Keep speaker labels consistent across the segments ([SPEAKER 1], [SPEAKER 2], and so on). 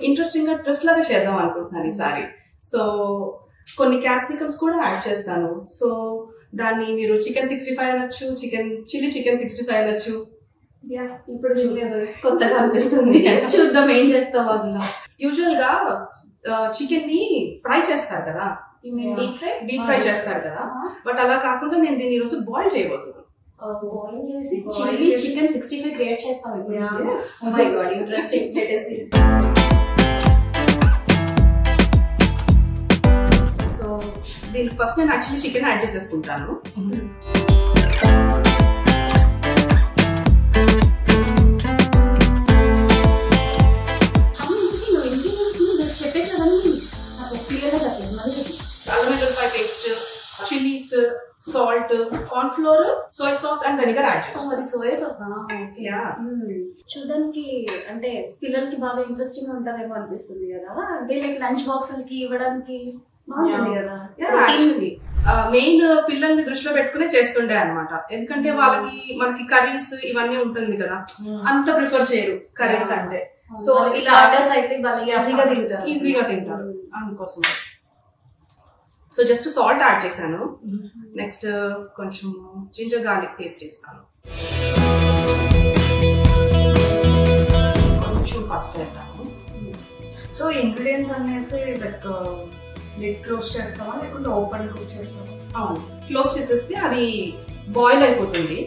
[SPEAKER 1] Interesting గా twist లాగా చేద్దాం అనుకుంటున్నాను ఈసారి. సో కొన్ని క్యాప్సికమ్స్ కూడా యాడ్ చేస్తాను. సో దాన్ని మీరు చికెన్ 65 అనొచ్చు, చిల్లీ చికెన్ 65 అనొచ్చు.
[SPEAKER 2] ఇప్పుడు చూడలేదు, కొత్తగా అనిపిస్తుంది. చూద్దాం ఏం చేస్తావు అసలు.
[SPEAKER 1] యూజువల్ గా చికెన్ ని ఫ్రై చేస్తారు కదా, డీప్ ఫ్రై చేస్తారు కదా, బట్ అలా కాకుండా నేను దీన్ని ఈరోజు బాయిల్ చేయబోతున్నాను.
[SPEAKER 2] బాయిల్ చేసి చిల్లీ చికెన్ 65 క్రియేట్ చేస్తాం ఇప్పుడు. Oh my god, interesting. Let us see.
[SPEAKER 1] So దీనికి ఫస్ట్ నేను యాక్చువల్లీ చికెన్ యాడ్ చేసేసుకుంటాను. అల్లం వెల్లుల్లిపాయ paste, chillies, salt, corn flour, soy sauce and vinegar add చేస్తాను.
[SPEAKER 2] అది సోయా సాస్. చూడడానికి అంటే పిల్లలకి బాగా ఇంట్రెస్టింగ్ ఉంటదేమో అనిపిస్తుంది కదా, అంటే లైక్ లంచ్ బాక్స్ కి ఇవ్వడానికి బాగుంది కదా.
[SPEAKER 1] యాక్చువల్లీ మెయిన్ పిల్లల్ని దృష్టిలో పెట్టుకునే చేస్తుండే అనమాట. ఎందుకంటే వాళ్ళకి మనకి కర్రీస్ ఇవన్నీ ఉంటుంది కదా, అంత ప్రిఫర్ చేయరు కర్రీస్ అంటే. సో
[SPEAKER 2] స్టార్టర్స్ అయితే
[SPEAKER 1] ఈజీగా తింటారు అందుకోసం. సో జస్ట్ సాల్ట్ యాడ్ చేశాను. నెక్స్ట్ కొంచెం జింజర్ గార్లిక్ పేస్ట్ వేస్తాను. కొంచెం పసుపు వేస్తాను.
[SPEAKER 3] సో ఇంగ్రీడియంట్స్ అనేసి లైక్ లిడ్ క్లోజ్ చేస్తామా లేకుంటే ఓపెన్ కుక్ చేస్తామా?
[SPEAKER 1] అవును, క్లోజ్ చేసేస్తే అది బాయిల్ అయిపోతుంది.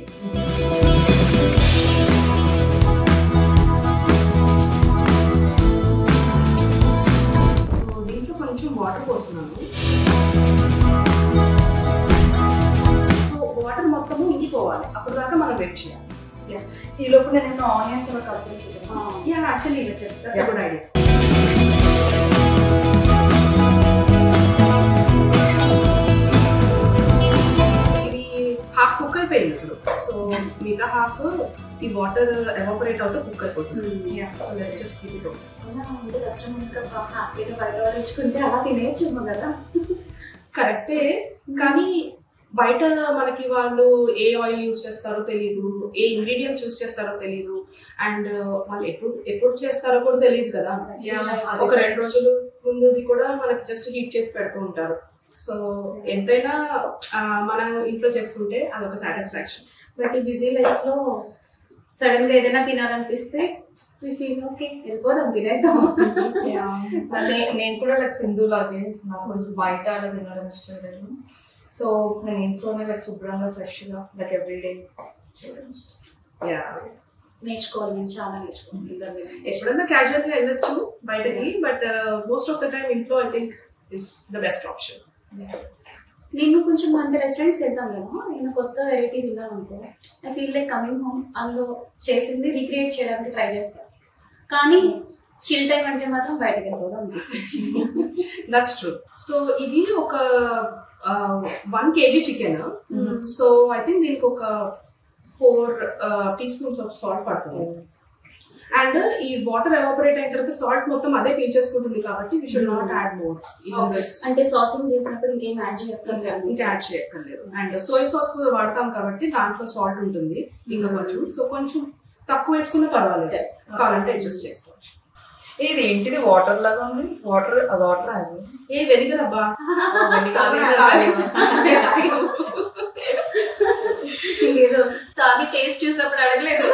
[SPEAKER 1] సో దీంట్లో కొంచెం వాటర్ పోస్తున్నాను. సో వాటర్ మొత్తము ఇంకిపోవాలి, అప్పుడు దాకా మనం వెయిట్ చేయాలి.
[SPEAKER 3] ఈ లోపు నేను ఆనియన్స్ కూడా కట్ చేసి.
[SPEAKER 1] Actually that's a good idea. Half cook అయిపోయింది ఇప్పుడు. సో మిగతా హాఫ్ ఈ వాటర్ ఎవాపరేట్ అవుతూ కుక్ అయిపోతుంది. So let's just keep it open.
[SPEAKER 2] కష్టం ఇంకా హ్యాపీగా బయట వాడించుకుంటే అలా తినేయచ్చేమో కదా.
[SPEAKER 1] కరెక్టే, కానీ బయట మనకి వాళ్ళు ఏ ఆయిల్ యూజ్ చేస్తారో తెలీదు, ఏ ఇంగ్రీడియంట్స్ యూజ్ చేస్తారో తెలీదు, అండ్ వాళ్ళు ఎప్పుడు చేస్తారో కూడా తెలియదు కదా. ఒక 2 రోజులు ముందుది కూడా మనకి జస్ట్ హీట్ చేసి పెడుతూ ఉంటారు. సో ఎంతైనా మనం ఇంట్లో చేసుకుంటే అదొక సాటిస్ఫాక్షన్.
[SPEAKER 2] బట్ ఈ బిజీ లైఫ్ లో సడన్ గా ఏదైనా తినాలనిపిస్తే వెళ్ళిపోదాం, తినేద్దాం.
[SPEAKER 3] నేను కూడా లైక్ సింధు లాగే నాకు కొంచెం బయట అలా తినడం ఇష్టం లేదు. సో నేను ఇంట్లోనే లైక్ శుభ్రంగా ఫ్రెష్ గా లైక్ ఎవ్రీడే చేయడం ఇష్టం.
[SPEAKER 2] నేర్చుకోవాలి, నేను చాలా నేర్చుకోవాలి.
[SPEAKER 1] ఎప్పుడన్నా క్యాజువల్ గా వెళ్ళొచ్చు బయటకి, but most of the time ఇంట్లో I think is the best option.
[SPEAKER 2] నేను కొంచెం అంటే రెస్టారెంట్స్ కి వెళ్తాను కదా, నేను కొత్త వెరైటీ తిన్నాను అనుకో, I feel like coming home. అందులో చేసింది రీక్రియేట్ చేయడానికి ట్రై చేస్తాను, కానీ చిల్ టైం అంటే మాత్రం బయటకు వెళ్ళిపోవడం అనిపిస్తుంది.
[SPEAKER 1] That's true. సో ఇది ఒక 1 kg chicken. So I think దీనికి ఒక 4 teaspoons ఆఫ్ సాల్ట్ పడుతుంది. అండ్ ఈ వాటర్ ఎవాపరేట్ అయిన తర్వాత సాల్ట్ మొత్తం అదే పీల్చేసుకుంటుంది కాబట్టి we should not add more.
[SPEAKER 2] అంటే సాసింగ్ చేసినప్పుడు ఇంకేం యాడ్
[SPEAKER 1] చేయక్కర్లేదు. అండ్ సోయా సాస్ కూడా వాడతాం కాబట్టి దాంట్లో సాల్ట్ ఉంటుంది ఇంకా కొంచెం. సో కొంచెం తక్కువ వేసుకున్నా పర్వాలేదు, కావాలంటే అడ్జస్ట్ చేసుకోవచ్చు.
[SPEAKER 3] ఇది ఏంటిది వాటర్ లాగా ఉంది? వాటర్ అది
[SPEAKER 1] ఏ వెనిగర్ అబ్బా.
[SPEAKER 2] ఏదో తాగి టేస్ట్ చూసినప్పుడు అడగలేదు.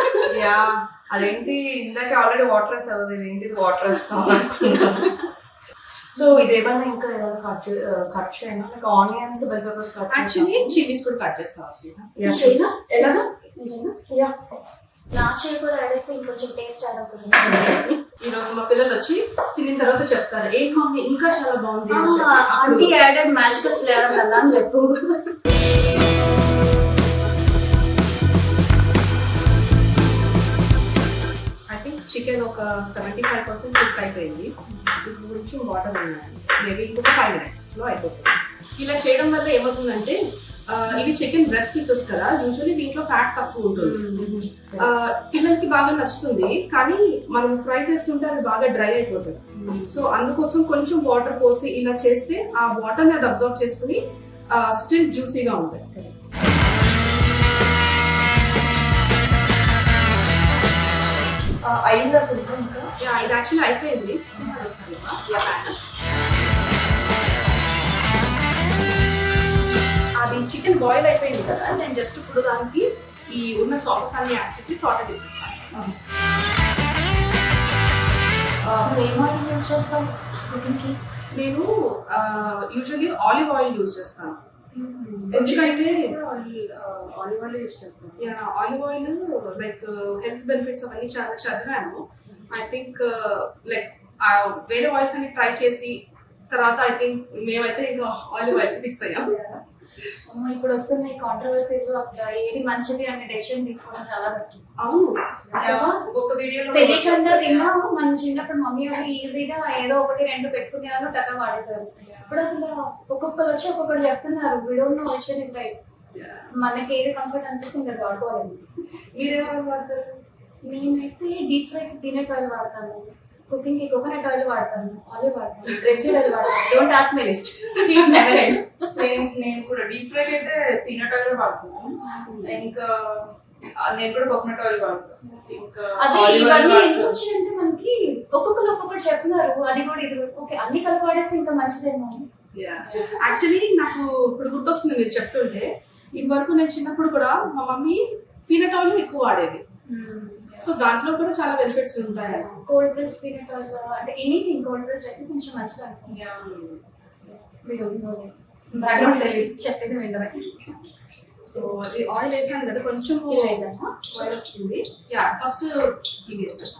[SPEAKER 3] అదేంటి ఇందాక ఆల్రెడీ వాటర్ వేసావు, ఏంటిది వాటర్ వేస్తాం అనుకున్నాను. సో ఇదేమన్నా ఇంకా ఏదైనా కట్ చేయనా? Like onions, bell peppers cut.
[SPEAKER 1] Actually chillies కూడా కట్ చేస్తాం.
[SPEAKER 2] నా చేయి కూడా యాడ్ అయితే ఇంకొంచెం టేస్ట్ యాడ్ అవుతుంది.
[SPEAKER 1] ఈ రోజు మా పిల్లలు వచ్చి తిన్న తర్వాత చెప్తారు, ఏ మమ్మీ ఇంకా చాలా బాగుంది.
[SPEAKER 2] ఆంటీ యాడెడ్ మ్యాజికల్ ఫ్లేవర్ అలా అని చెప్పు.
[SPEAKER 1] చికెన్ ఒక 75% కుక్ అయిపోయింది. కొంచెం వాటర్ ఉన్నాయి, మేబీ ఇంకొక 5 minutes లో అయిపోతుంది. ఇలా చేయడం వల్ల ఏమవుతుందంటే ఇవి చికెన్ బ్రెస్ట్ పీసెస్ కదా, యూజువల్లీ దీంట్లో ఫ్యాట్ తక్కువ ఉంటుంది. పిల్లలకి బాగా నచ్చుతుంది, కానీ మనం ఫ్రై చేస్తుంటే అది బాగా డ్రై అయిపోతుంది. సో అందుకోసం కొంచెం వాటర్ పోసి ఇలా చేస్తే ఆ వాటర్ని అది అబ్జర్వ్ చేసుకుని స్టిల్ జ్యూసీగా ఉంటుంది.
[SPEAKER 3] అయిందా అసలు ఇంకా?
[SPEAKER 1] ఇది యాక్చువల్లీ అయిపోయింది. సో అది ఒకసారి pan. అది చికెన్ బాయిల్ అయిపోయింది కదా, నేను జస్ట్ ఇప్పుడు దానికి ఈ ఉన్న సాసెస్ అన్ని యాడ్ చేసి సాల్ట్ వేసిస్తాను.
[SPEAKER 2] ఏం ఆయిల్ యూస్ చేస్తాం కుకింగ్కి?
[SPEAKER 1] నేను యూజువల్లీ ఆలివ్ ఆయిల్ యూజ్ చేస్తాను. ఎందుకంటే
[SPEAKER 3] ఆలివ్ ఆయిల్ యూస్ చేస్తాను.
[SPEAKER 1] Olive oil like health benefits అవన్నీ చాలా చదివాను. ఐ థింక్ లైక్ వేరే ఆయిల్స్ అన్ని ట్రై చేసి తర్వాత ఐ థింక్ మేమైతే ఇంకా ఆలివ్ ఆయిల్ ఫిక్స్ అయ్యాం.
[SPEAKER 2] ఇప్పుడు వస్తున్న ఈ కాంట్రవర్సీలో అసలు ఏది మంచిది అనే డెసిషన్ తీసుకోవడం చాలా కష్టం.
[SPEAKER 1] అవును,
[SPEAKER 3] ఒక వీడియోలో
[SPEAKER 2] తెలియకుండా తిన్నా. మన చిన్నప్పుడు మమ్మీ వాళ్ళు ఈజీగా ఏదో ఒకటి రెండు పెట్టుకునేవారు, టక్క వాడేసారు. ఇప్పుడు అసలు ఒక్కొక్కరు వచ్చి ఒక్కొక్కరు చెప్తున్నారు, we don't know which one is right. మనకి ఏది కంఫర్ట్ అనిపిస్తుంది అది వాడుకోవాలి.
[SPEAKER 1] మీరేమైనా వాడతారు?
[SPEAKER 2] నేనైతే డీప్ ఫ్రై పీనట్ ఆయిల్ వాడతాను, కుకింగ్ కి కోకోనట్ ఆయిల్ వాడతాను, ఆలివ్ వాడతాను, రెడ్సీడ్ ఆయిల్ వాడతాను. Don't ask my list, it never ends.
[SPEAKER 3] Same నేను కూడా డీప్ ఫ్రై అయితే పీనట్ ఆయిల్ వాడుతున్నాను. ఇంకా నేను కూడా కోకోనట్ ఆయిల్ వాడతాను. ఇంకా
[SPEAKER 2] అదే ఇవన్నీ ఎందుకు వచ్చిందంటే మనకి ఒక్కొక్కరు ఒక్కొక్కరు చెప్తున్నారు, అది కూడా ఇది ఓకే అన్ని కలిపి వాడేస్తే ఇంకా మంచిదేమో.
[SPEAKER 1] యాక్చువల్లీ నాకు ఇప్పుడు గుర్తొస్తుంది మీరు చెప్తుంటే, ఇది వరకు నేను చిన్నప్పుడు కూడా మా మమ్మీ పీనట్ ఆయిల్ ఎక్కువ వాడేది. సో దాంట్లో కూడా చాలా బెనిఫిట్స్ ఉంటాయి.
[SPEAKER 2] కోల్డ్ ప్రెస్ పీనట్ ఆయిల్ అంటే ఎనీథింగ్ కోల్డ్ ప్రెస్ అయితే కొంచెం మంచిది అనుకుంటున్నాను. బ్యాక్గ్రౌండ్ తెలియదు, చెప్పేది విండమే.
[SPEAKER 1] సో అది ఆయిల్ వేసాను కదా, కొంచెం ఆయిల్ వస్తుంది. ఫస్ట్ ఇవి వేస్తాను.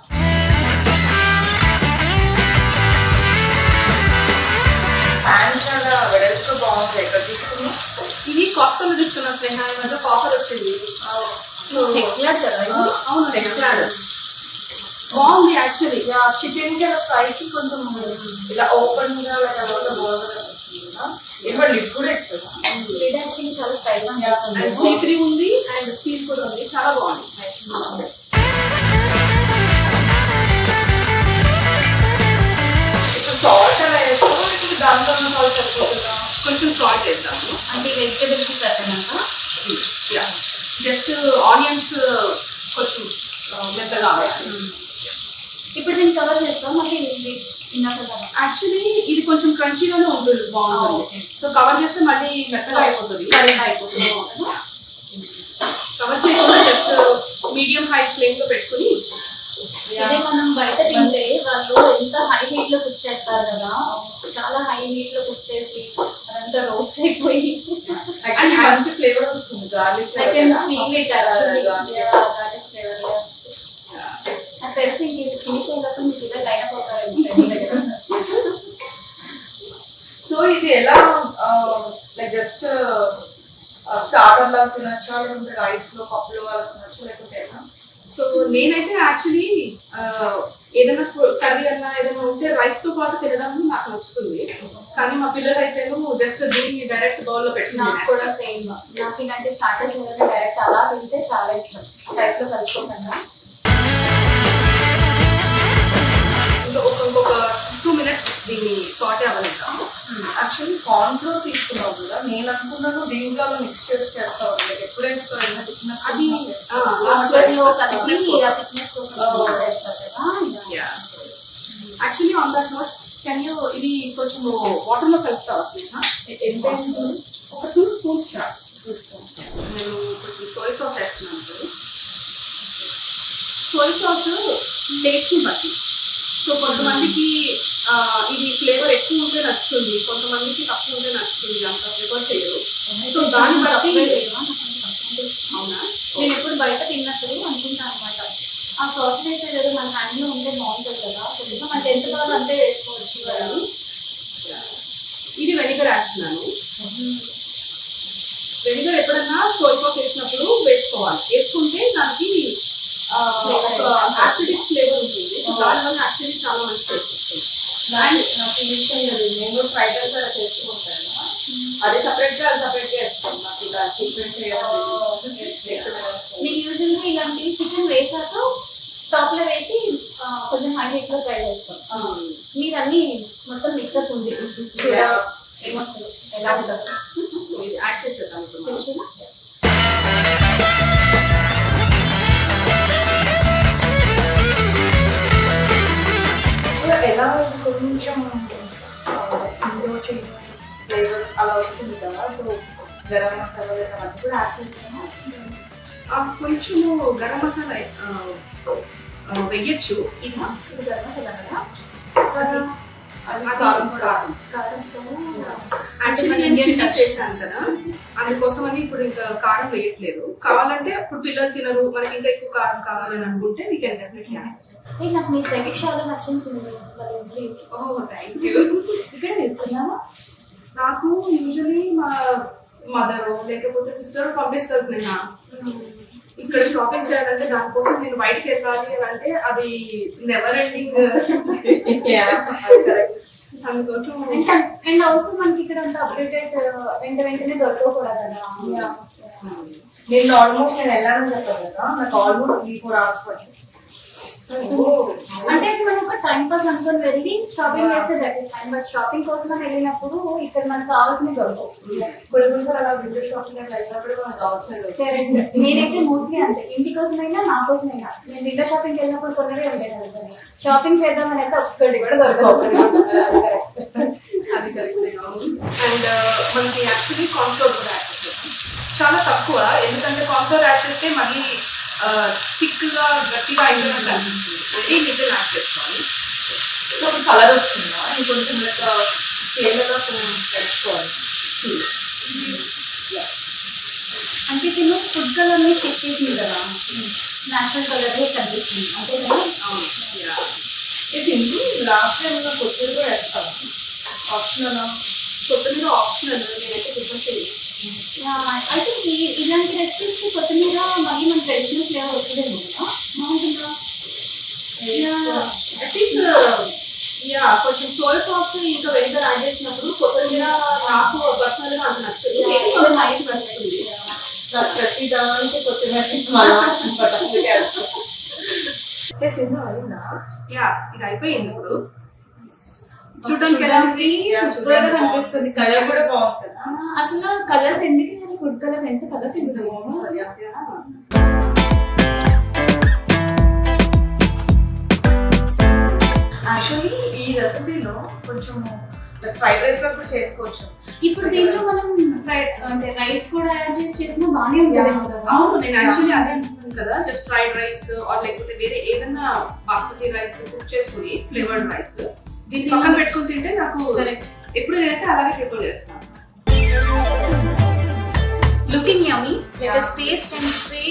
[SPEAKER 3] చాలా వెడల్పుగా బాగుంటాయి. ఎక్కడ తీసుకున్నా
[SPEAKER 1] ఇవి కాస్ట్లో తీసుకున్నా స్నేహ, ఈ మధ్య ఆఫర్ వచ్చింది.
[SPEAKER 2] టెక్స్లాడ్ కదా ఇది?
[SPEAKER 1] అవును, టెక్స్లాడ్ బాగుంది యాక్చువల్లీ.
[SPEAKER 3] చికెన్ కి అలా ఫ్రైకి కొంచెం ఇలా ఓపెన్ గా ఏమన్నా లిడ్ కూడా ఇస్తుంది.
[SPEAKER 2] లిడ్ యాక్చువల్లీ చాలా స్టైల్ గా
[SPEAKER 1] అండ్ సీ3 ఉంది అండ్ స్టీల్ కూడా ఉంది, చాలా బాగుంది.
[SPEAKER 3] సాల్ట్ అలా వేస్తాం, దాంట్లో సాల్ట్ సరిపోతుందా?
[SPEAKER 1] కొంచెం సాల్ట్ వేద్దాము.
[SPEAKER 2] అంటే వెజిటేబుల్ కి సరిపోయినాక
[SPEAKER 1] జస్ట్ ఆనియన్స్ కొంచెం మెత్తగా అవ్వాలి.
[SPEAKER 2] ఇప్పుడు దీన్ని కవర్ చేస్తాం. మళ్ళీ
[SPEAKER 1] యాక్చువల్లీ ఇది కొంచెం క్రంచీగానే ఉంటుంది, బాగుంటుంది. సో కవర్ చేస్తే మళ్ళీ మెత్తగా అయిపోతుంది. కవర్ చేయకుండా జస్ట్ మీడియం హై ఫ్లేమ్ లో పెట్టుకుని.
[SPEAKER 2] అదే మనం బయట తింటే వాళ్ళు ఎంత హై హీట్ లో కుక్ చేస్తారు కదా, చాలా హై హీట్ లో కుక్ చేసి అదంతా రోస్ట్ అయిపోయి
[SPEAKER 3] మంచి ఫ్లేవర్ వస్తుంది. గార్లిక్
[SPEAKER 2] నాకు తెలిసి ఫినిష్ అయ్యేటప్పుడు మీకు ఇలా లైన్ అప్ అవుతారు.
[SPEAKER 3] సో ఇది ఎలా లైక్ జస్ట్ స్టార్టర్ లాగా తినచ్చా, లేకుంటే రైస్ లో పప్పులో అలా తినచ్చు, లేకుంటే ఎలా?
[SPEAKER 1] సో నేనైతే యాక్చువల్లీ ఏదైనా కర్రీ అన్నా ఏదైనా ఉంటే రైస్ తో పాటు తినడం నాకు నచ్చుతుంది. కానీ మా పిల్లలు అయితే జస్ట్ దీన్ని డైరెక్ట్ బౌల్ లో పెట్టి.
[SPEAKER 2] నాకు కూడా సేమ్. నాకు ఇలాంటి స్టార్టర్స్ డైరెక్ట్ అలా తింటే చాలా ఇష్టం, రైస్ లో కలుపుకోకుండా.
[SPEAKER 1] ఇంకొక 2 minutes దీన్ని సాటే అవ్వలేదా.
[SPEAKER 3] యాక్చువల్లీ కార్న్ ఫ్లోర్ తీసుకున్నావు కదా, నేను అనుకున్నాను దీంట్లో మిక్స్ చేసి చేస్తావు. ఎప్పుడు వేస్తావు?
[SPEAKER 1] అది actually on that note can you ఇది కొంచెం వాటర్ లో కలుపుతావా స్నేహ?
[SPEAKER 3] ఎంత
[SPEAKER 1] ఒక 2 spoons చాలు. 2 spoons. నేను కొంచెం సోయా సాస్ వేస్తున్నాను. సోయా సాస్ టేస్ట్ ని బట్టి. సో కొంతమందికి ఇది ఫ్లేవర్ ఎక్కువ ఉంటే నచ్చుతుంది, కొంతమందికి తక్కువ ఉంటే నచ్చుతుంది, అంత ఫ్లేవర్ చేయరు. సో దాన్ని బట్టి. అవునా?
[SPEAKER 2] నేను ఎప్పుడు బయట తిన్నప్పుడు అనుకుంటాను అనమాట, ఆ సాస్ వేసేది ఏదో మన హ్యాండ్ లో ఉంటే బాగుంటుంది కదా, కొంచెం మనకి ఎంత కావాలో అంతే వేసుకోవచ్చు కదా.
[SPEAKER 1] ఇది వెనిగర్ వేస్తున్నాను. వెనిగర్ ఎప్పుడన్నా సోయా సాస్ వేసినప్పుడు వేసుకోవాలి. వేసుకుంటే దానికి యాసిడిక్ ఫ్లేవర్ ఉంటుంది. దానివల్ల యాక్చువల్లీ చాలా మంచి టేస్ట్ వస్తుంది.
[SPEAKER 3] నాకు ఇష్టం లేదు. నేను ఫ్రైడ్ రైస్ అలా చేసుకుంటాను, అది సపరేట్ గా వేస్తాను. నాకు ఇలా చికెన్
[SPEAKER 2] నేను యూజువల్గా ఇలాంటి చికెన్ వేసాక టాప్ లో వేసి కొంచెం హై హీట్ లో ఫ్రై చేస్తాం. మీరు అన్ని మొత్తం మిక్సప్ ఉంది ఏమొస్తుంది ఎలా ఉంటుంది.
[SPEAKER 1] సో ఇది యాడ్ చేసేద్దాం.
[SPEAKER 2] తెలిసిందా?
[SPEAKER 3] ఎలా కొంచెం ఇండో ఫ్లేవర్ అలా వస్తుంది కదా, సో గరం మసాలా అది కూడా యాడ్ చేస్తాను.
[SPEAKER 1] కొంచెము గరం మసాలా వెయ్యొచ్చు.
[SPEAKER 2] ఇది గరం మసాలా కదా,
[SPEAKER 1] యాక్చువల్లీ నేను చిల్లీ చేశాను కదా, అందుకోసం అని ఇప్పుడు ఇంకా కారం వేయట్లేదు. కావాలంటే ఇప్పుడు పిల్లలు తినరు, మనకి ఇంకా ఎక్కువ కారం కావాలని అనుకుంటే వీ కెన్ డెఫినెట్లీ యాడ్.
[SPEAKER 2] నాకు మీ సెకండ్ చాలా నచ్చింది.
[SPEAKER 1] ఓహ్ థ్యాంక్ యూ.
[SPEAKER 2] ఇక్కడ తీసుకున్నావా?
[SPEAKER 1] నాకు యూజువలీ మా మదర్ లేకపోతే సిస్టర్ పంపిస్తారు. నేను ఇక్కడ షాపింగ్ చేయాలంటే దానికోసం నేను బయటకి వెళ్ళాలి అని అంటే అది నెవర్ ఎండింగ్. అందుకోసం
[SPEAKER 2] అండ్ ఆల్సో మనకి ఇక్కడ అంత అప్డేటెడ్ వెంటనే దొరకవు కూడా కదా.
[SPEAKER 3] నేను ఆల్మోస్ట్ నేను వెళ్ళాలని చెప్పాను కదా, నాకు ఆల్మోస్ట్ 3-4 hours పట్టింది.
[SPEAKER 2] అంటే మనం ఒక టైం పాస్ అనుకుని వెళ్ళి షాపింగ్ చేస్తే దట్, బట్ షాపింగ్ కోసం వెళ్ళినప్పుడు ఇక్కడ మనకు కావాల్సిన దొరకవు.
[SPEAKER 3] కొన్నిసార్లు అలా విండో షాపింగ్ వెళ్ళినప్పుడు మనకు కావాల్సిన
[SPEAKER 2] నేనైతే మోస్ట్లీ అంతే, ఇంటి కోసమైనా నా కోసమైనా నేను విండో షాపింగ్ వెళ్ళినప్పుడు కొన్నదే ఉంటాయి. షాపింగ్ చేద్దామని అయితే ఒక్కటి కూడా దొరకవు.
[SPEAKER 1] అది కరెక్ట్. అండ్ మనకి యాక్చువల్లీ కార్న్ఫ్లోర్ కూడా యాడ్ చేస్తాం, చాలా తక్కువ. ఎందుకంటే కార్న్ఫ్లోర్ యాడ్ చేస్తే మళ్ళీ థిక్ గా గట్టిగా అయిపోయినట్టు అనిపిస్తుంది. వెరీ లిటిల్ యాడ్ చేసుకోవాలి.
[SPEAKER 3] సో కలర్ వస్తుందా, ఇంకొంచెం ఫ్లేవర్గా తెచ్చుకోవాలి.
[SPEAKER 2] అంటే నేను ఫుడ్ కలర్ ని స్కెచ్ చేసింది కదా, నేచురల్ కలర్ కనిపిస్తుంది అంతే కదా.
[SPEAKER 1] అవును.
[SPEAKER 3] ఇది లాస్ట్ టైం కొత్తది కూడా వేస్తాను, ఆప్షనల్.
[SPEAKER 1] కొత్తిమీర ఆప్షనల్, నేనైతే ప్రిఫర్ చేయలేదు.
[SPEAKER 2] ఐ థింక్ ఇలాంటి రెసిపీస్ కి కొత్తిమీర మళ్ళీ మన ట్రెడిషనల్ ఫ్లేవర్ వస్తుందేమో కదా, బాగుంటుందా?
[SPEAKER 1] ఐ థింక్ కొంచెం సోయా సాస్ ఇంకా వెనిగర్ యాడ్ చేసినప్పుడు కొత్తిమీర నాకు పర్సనల్ గా అంత నచ్చదు. నైట్ నచ్చుతుంది.
[SPEAKER 3] నాకు ప్రతి దానికి కొత్తిమీర
[SPEAKER 1] ఇది అయిపోయింది. ఇప్పుడు చూడడానికి ఎలా ఉంది?
[SPEAKER 2] సూపర్ గా కనిపిస్తుంది.
[SPEAKER 3] కలర్ కూడా బాగుంటుంది.
[SPEAKER 2] అసలు కలర్స్ ఎందుకు, ఫుడ్ కలర్స్ ఎంత కలర్ఫుల్.
[SPEAKER 3] యాక్చువల్లీ ఈ రెసిపీలో కొంచెం ఫ్రైడ్ రైస్ లో కూడా చేసుకోవచ్చు.
[SPEAKER 2] ఇప్పుడు దీంట్లో మనం ఫ్రైడ్ అంటే రైస్ కూడా యాడ్ చేసినా బాగానే ఉంటుంది.
[SPEAKER 1] అవును, నేను యాక్చువల్లీ అదే అంటున్నాను కదా, జస్ట్ ఫ్రైడ్ రైస్ ఆర్ లేకపోతే వేరే ఏదైనా బాస్మతి రైస్ కుక్ చేసుకుని ఫ్లేవర్డ్ రైస్ దీన్ని పక్కన పెట్టుకుని తింటే నాకు ఎప్పుడు నేనైతే అలాగే ప్రిపేర్ చేస్తాను.
[SPEAKER 2] Looking yummy. Let us taste and say.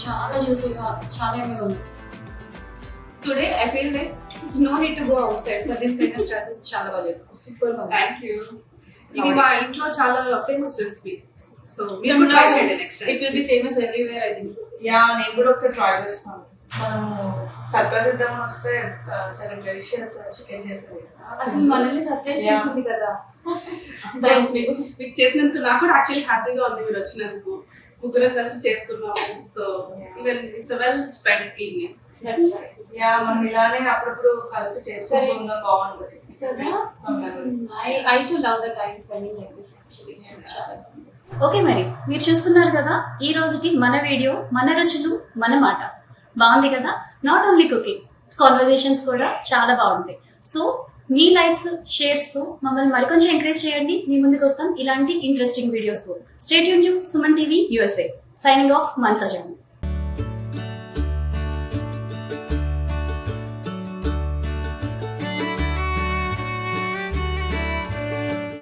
[SPEAKER 2] చాలా జ్యూసీగా, చాలా యమ్మీగా ఉంది. Today I feel like no need to go outside for this kind of strategies. చాలా బాగా చేస్తాం. సూపర్ గా ఉంది.
[SPEAKER 1] Thank you. ఇది మా ఇంట్లో చాలా ఫేమస్ రెసిపీ. సో మీరు కూడా ట్రై చేయండి next time.
[SPEAKER 2] It will be famous everywhere, I think.
[SPEAKER 3] నేను కూడా ఒకసారి ట్రై చేస్తాను. మనము సర్ప్రైజ్ ఇద్దామని వస్తే చాలా డెలిషియస్ చికెన్ చేసేది.
[SPEAKER 2] అసలు మనల్ని సర్ప్రైజ్ చేసింది కదా.
[SPEAKER 1] మీకు చేసినందుకు నాకు కూడా యాక్చువల్లీ హ్యాపీగా ఉంది. మీరు వచ్చినందుకు ముగ్గురం కలిసి చేసుకున్నాము. So even it's a well spend evening.
[SPEAKER 2] That's right.
[SPEAKER 3] మనం ఇలానే అప్పుడప్పుడు కలిసి చేసుకుంటే బాగుంటుంది
[SPEAKER 2] కదా. I too love the time spending like this actually. చాలా బాగుంది. ఓకే, మరి మీరు చూస్తున్నారు కదా ఈ రోజుకి మన వీడియో, మన రుచులు మన మాట. బాగుంది కదా. నాట్ ఓన్లీ కుకింగ్, కాన్వర్జేషన్స్ కూడా చాలా బాగుంటాయి. సో మీ లైక్స్, షేర్స్తో మమ్మల్ని మరికొంచెం ఎంకరేజ్ చేయండి. మీ ముందుకు వస్తాం ఇలాంటి ఇంట్రెస్టింగ్ వీడియోస్తో. Stay tune to Suman TV USA. Signing off, Mansa John.